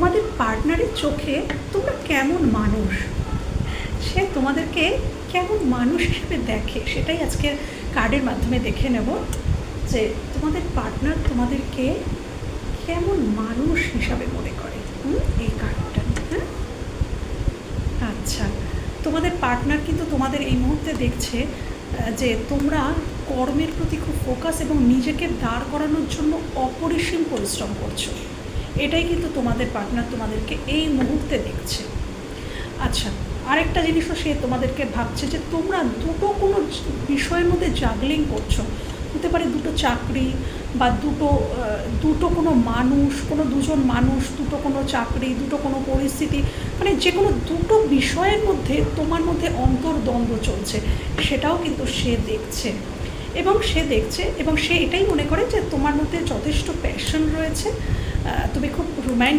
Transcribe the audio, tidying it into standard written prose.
তোমাদের পার্টনারের চোখে তোমরা কেমন মানুষ, সে তোমাদেরকে কেমন মানুষ হিসেবে দেখে, সেটাই আজকের কার্ডের মাধ্যমে দেখে নেব যে তোমাদের পার্টনার তোমাদেরকে কেমন মানুষ হিসাবে মনে করে। এই কার্ডটা, হ্যাঁ আচ্ছা, তোমাদের পার্টনার কিন্তু তোমাদের এই মুহূর্তে দেখছে যে তোমরা কর্মের প্রতি খুব ফোকাস এবং নিজেকে দাঁড় করানোর জন্য অপরিসীম পরিশ্রম করছো। এটাই কিন্তু তোমাদের পার্টনার তোমাদেরকে এই মুহূর্তে দেখছে। আচ্ছা, আরেকটা জিনিসও সে তোমাদেরকে ভাবছে যে তোমরা দুটো কোনো বিষয়ের মধ্যে জাগলিং করছো। হতে পারে দুটো চাকরি বা দুটো কোনো মানুষ, কোনো দুজন মানুষ, দুটো কোনো চাকরি, দুটো কোনো পরিস্থিতি, মানে যে কোনো দুটো বিষয়ের মধ্যে তোমার মধ্যে অন্তর্দ্বন্দ্ব চলছে, সেটাও কিন্তু সে দেখছে। এবং সে এটাই মনে করে যে তোমার মধ্যে যথেষ্ট প্যাশন রয়েছে, তুমি খুব রোম্যান্টিক